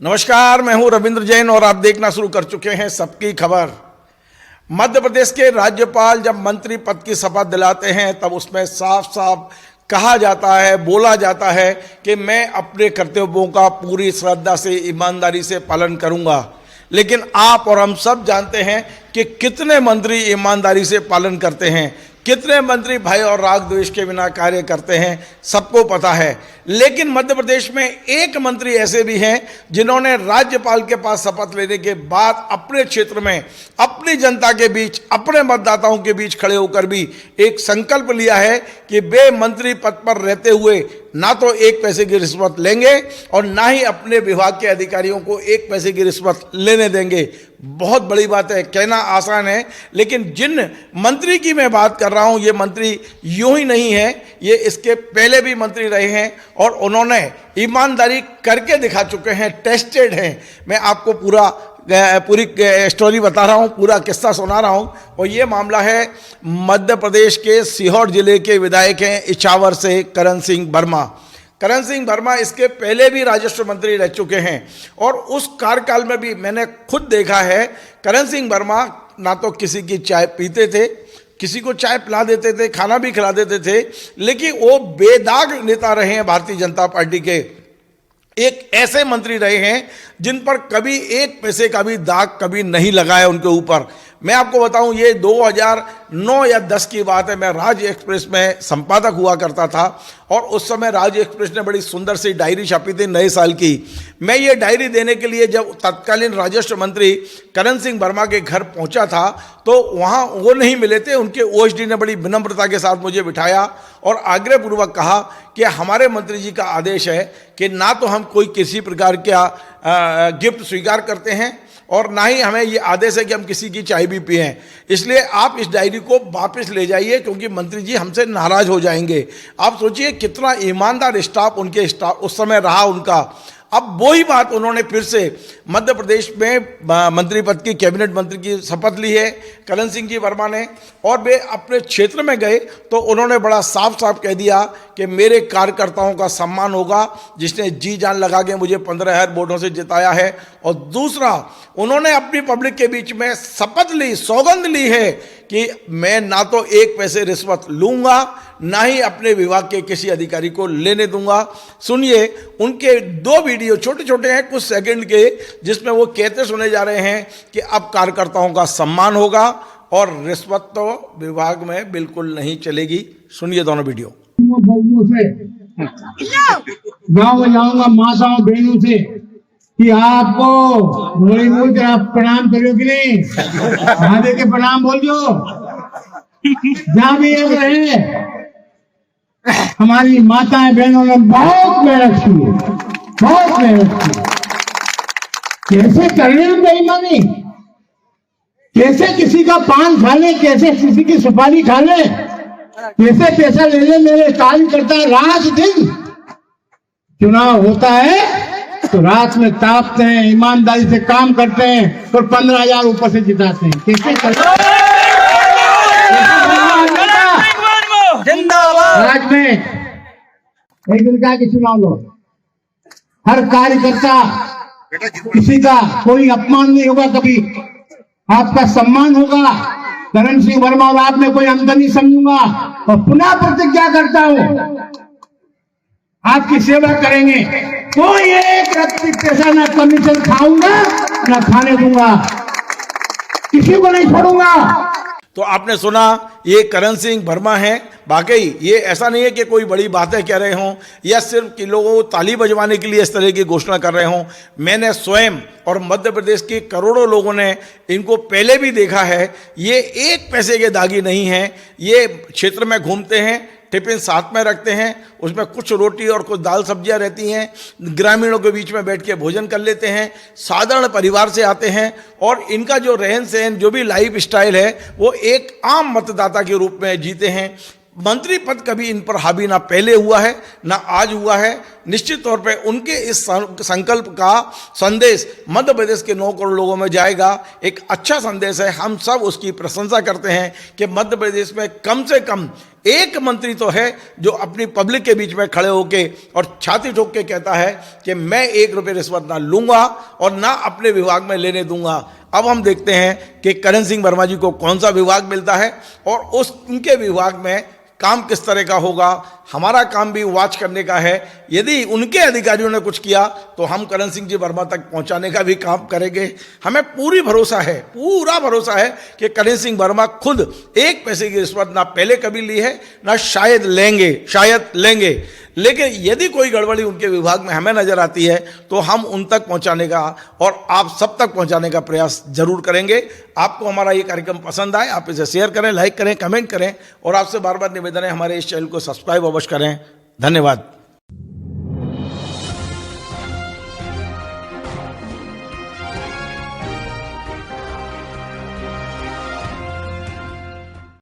नमस्कार, मैं हूं रविंद्र जैन और आप देखना शुरू कर चुके हैं सबकी खबर। मध्य प्रदेश के राज्यपाल जब मंत्री पद की शपथ दिलाते हैं तब उसमें साफ साफ कहा जाता है, बोला जाता है कि मैं अपने कर्तव्यों का पूरी श्रद्धा से, ईमानदारी से पालन करूंगा। लेकिन आप और हम सब जानते हैं कि कितने मंत्री ईमानदारी से पालन करते हैं, कितने मंत्री भय और राग द्वेष के बिना कार्य करते हैं, सबको पता है। लेकिन मध्य प्रदेश में एक मंत्री ऐसे भी हैं जिन्होंने राज्यपाल के पास शपथ लेने के बाद अपने क्षेत्र में, अपनी जनता के बीच, अपने मतदाताओं के बीच खड़े होकर भी एक संकल्प लिया है कि वे मंत्री पद पर रहते हुए ना तो एक पैसे की रिश्वत लेंगे और ना ही अपने विभाग के अधिकारियों को एक पैसे की रिश्वत लेने देंगे। बहुत बड़ी बात है, कहना आसान है, लेकिन जिन मंत्री की मैं बात कर रहा हूं, ये मंत्री यूं ही नहीं है, ये इसके पहले भी मंत्री रहे हैं और उन्होंने ईमानदारी करके दिखा चुके हैं, टेस्टेड हैं। मैं आपको पूरी स्टोरी बता रहा हूँ, पूरा किस्सा सुना रहा हूँ। और ये मामला है मध्य प्रदेश के सीहोर जिले के विधायक हैं इछावर से करण सिंह वर्मा। करण सिंह वर्मा इसके पहले भी राजस्व मंत्री रह चुके हैं और उस कार्यकाल में भी मैंने खुद देखा है, करण सिंह वर्मा ना तो किसी की चाय पीते थे, किसी को चाय पिला देते थे, खाना भी खिला देते थे, लेकिन वो बेदाग नेता रहे हैं भारतीय जनता पार्टी के। एक ऐसे मंत्री रहे हैं जिन पर कभी एक पैसे का भी दाग कभी नहीं लगाया उनके ऊपर। मैं आपको बताऊं, ये 2009 या 10 की बात है। मैं राज एक्सप्रेस में संपादक हुआ करता था और उस समय राज एक्सप्रेस ने बड़ी सुंदर सी डायरी छापी थी नए साल की। मैं ये डायरी देने के लिए जब तत्कालीन राजस्व मंत्री करण सिंह वर्मा के घर पहुंचा था तो वहाँ वो नहीं मिले थे। उनके ओएसडी ने बड़ी विनम्रता के साथ मुझे बिठाया और आग्रहपूर्वक कहा कि हमारे मंत्री जी का आदेश है कि ना तो हम कोई किसी प्रकार का गिफ्ट स्वीकार करते हैं और ना ही हमें ये आदेश है कि हम किसी की चाय भी पिएं, इसलिए आप इस डायरी को वापस ले जाइए क्योंकि मंत्री जी हमसे नाराज हो जाएंगे। आप सोचिए कितना ईमानदार स्टाफ उस समय रहा उनका। अब वही बात उन्होंने फिर से मध्य प्रदेश में मंत्री पद की, कैबिनेट मंत्री की शपथ ली है करण सिंह जी वर्मा ने, और वे अपने क्षेत्र में गए तो उन्होंने बड़ा साफ साफ कह दिया कि मेरे कार्यकर्ताओं का सम्मान होगा जिसने जी जान लगा के मुझे 15,000 वोटों से जिताया है। और दूसरा, उन्होंने अपनी पब्लिक के बीच में शपथ ली, सौगंध ली है कि मैं ना तो एक पैसे रिश्वत लूंगा, ना ही अपने विभाग के किसी अधिकारी को लेने दूंगा। सुनिए, उनके 2 वीडियो छोटे छोटे हैं, कुछ सेकंड के, जिसमें वो कहते सुने जा रहे हैं कि अब कार्यकर्ताओं का सम्मान होगा और रिश्वत तो विभाग में बिल्कुल नहीं चलेगी। सुनिए दोनों वीडियो। गाँव में जाऊंगा माताओं बहनों से कि आपको आप प्रणाम करो कि नहीं, महादेव के प्रणाम बोल दो। जहाँ भी एक रहे, हमारी माताएं बहनों ने बहुत मेहनत की है, बहुत मेहनत की। कैसे करने में बेईमानी, कैसे किसी का पान खा ले, कैसे किसी की सुपारी खा ले, कैसे पैसा ले ले। मेरे कार्यकर्ता रात दिन चुनाव होता है तो रात में तापते हैं, ईमानदारी से काम करते हैं और 15,000 ऊपर से जिताते हैं। कैसे करते हैं? आज में एक दिन का चुनाव लो, हर कार्यकर्ता, किसी का कोई अपमान नहीं होगा, कभी आपका सम्मान होगा। करण सिंह वर्मा और आप में कोई अंतर नहीं समझूंगा और पुनः प्रतिज्ञा करता हूं आपकी सेवा करेंगे। कोई एक रत्ती पैसा ना कमीशन खाऊंगा ना खाने दूंगा, किसी को नहीं छोड़ूंगा। तो आपने सुना, ये करण सिंह वर्मा हैं। वाकई ये ऐसा नहीं है कि कोई बड़ी बातें कह रहे हों या सिर्फ कि लोगों को ताली बजवाने के लिए इस तरह की घोषणा कर रहे हों। मैंने स्वयं और मध्य प्रदेश के करोड़ों लोगों ने इनको पहले भी देखा है। ये एक पैसे के दागी नहीं हैं। ये क्षेत्र में घूमते हैं, टिफिन साथ में रखते हैं, उसमें कुछ रोटी और कुछ दाल सब्जियां रहती हैं, ग्रामीणों के बीच में बैठ के भोजन कर लेते हैं, साधारण परिवार से आते हैं और इनका जो रहन सहन, जो भी लाइफ स्टाइल है, वो एक आम मतदाता के रूप में जीते हैं। मंत्री पद कभी इन पर हावी ना पहले हुआ है, ना आज हुआ है, निश्चित तौर पे उनके इस संकल्प का संदेश मध्य प्रदेश के 9 करोड़ लोगों में जाएगा। एक अच्छा संदेश है, हम सब उसकी प्रशंसा करते हैं कि मध्य प्रदेश में कम से कम एक मंत्री तो है जो अपनी पब्लिक के बीच में खड़े होके और छाती ठोक के कहता है कि मैं 1 रुपये रिश्वत ना लूंगा और ना अपने विभाग में लेने दूंगा। अब हम देखते हैं कि करण सिंह वर्मा जी को कौन सा विभाग मिलता है और उनके विभाग में काम किस तरह का होगा। हमारा काम भी वॉच करने का है। यदि उनके अधिकारियों ने कुछ किया तो हम करण सिंह जी वर्मा तक पहुंचाने का भी काम करेंगे। हमें पूरा भरोसा है कि करण सिंह वर्मा खुद 1 पैसे की रिश्वत ना पहले कभी ली है, ना शायद लेंगे। लेकिन यदि कोई गड़बड़ी उनके विभाग में हमें नजर आती है तो हम उन तक पहुंचाने का और आप सब तक पहुंचाने का प्रयास जरूर करेंगे। आपको हमारा ये कार्यक्रम पसंद आए, आप इसे शेयर करें, लाइक करें, कमेंट करें और आपसे बार बार निवेदन है हमारे इस चैनल को सब्सक्राइब अवश्य करें। धन्यवाद।